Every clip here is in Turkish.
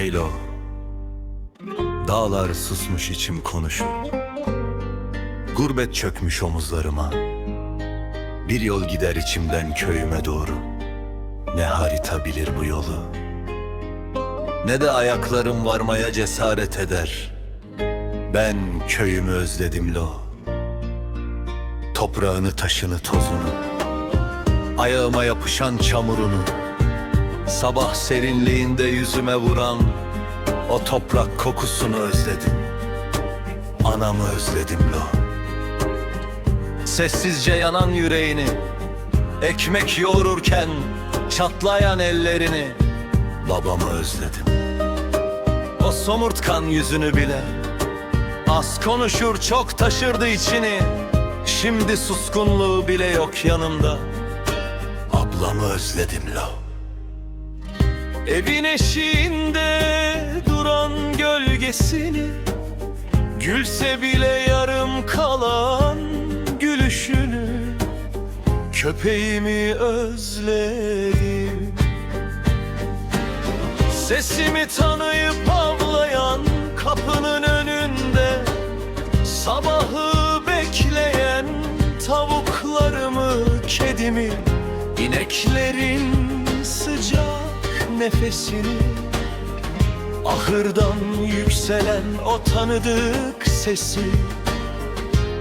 Heylo, dağlar susmuş, içim konuşur. Gurbet çökmüş omuzlarıma. Bir yol gider içimden köyüme doğru. Ne harita bilir bu yolu, ne de ayaklarım varmaya cesaret eder. Ben köyümü özledim lo. Toprağını, taşını, tozunu, ayağıma yapışan çamurunu, sabah serinliğinde yüzüme vuran o toprak kokusunu özledim. Anamı özledim lo. Sessizce yanan yüreğini, ekmek yoğururken çatlayan ellerini, babamı özledim. O somurtkan yüzünü bile az konuşur, çok taşırdı içini. Şimdi suskunluğu bile yok yanımda. Ablamı özledim lo. Evin eşiğinde duran gölgesini, gülse bile yarım kalan gülüşünü, köpeğimi özledim. Sesimi tanıyıp avlayan kapının önünde, sabahı bekleyen tavuklarımı, kedimi, ineklerin sıcak nefesini, ahırdan yükselen o tanıdık sesi,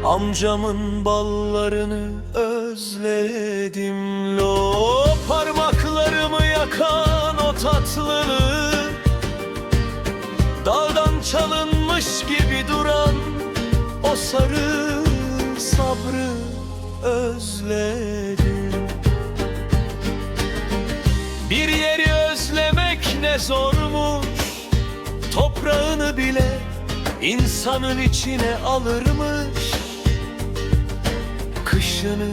amcamın ballarını özledim lo. Parmaklarımı yakan o tatlılığı, dağdan çalınmış gibi duran o sarı sabrı özledim. Bir yeri özlemek ne zormuş, toprağını bile insanın içine alırmış. Kışını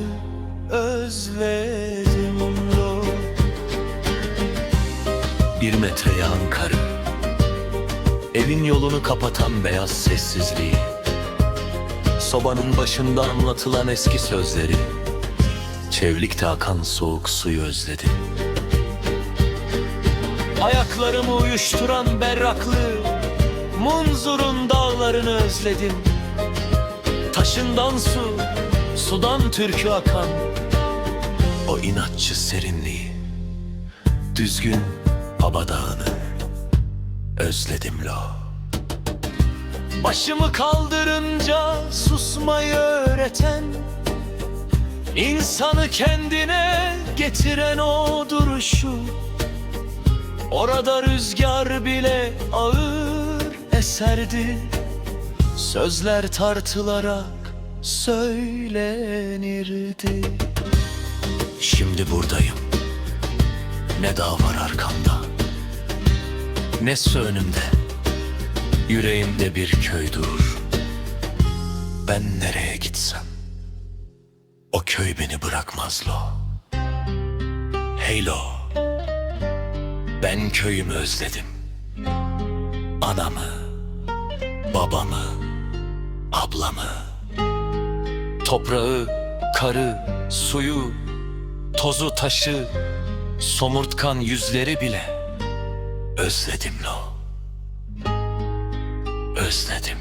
özledim lo. Bir metre yağan karı, evin yolunu kapatan beyaz sessizliği, sobanın başında anlatılan eski sözleri, çevlikte akan soğuk suyu özledim. Ayaklarımı uyuşturan berraklığı, Munzur'un dağlarını özledim. Taşından su, sudan türkü akan o inatçı serinliği, düzgün Baba Dağı'nı özledim lo. Başımı kaldırınca susmayı öğreten, insanı kendine getiren o duruşu, orada rüzgar bile ağır eserdi, sözler tartılarak söylenirdi. Şimdi buradayım, ne dağ var arkamda, ne su önümde, yüreğimde bir köy durur. Ben nereye gitsem o köy beni bırakmaz lo. Hey lo, ben köyümü özledim. Anamı, babamı, ablamı, toprağı, karı, suyu, tozu, taşı, somurtkan yüzleri bile özledim lo. Özledim.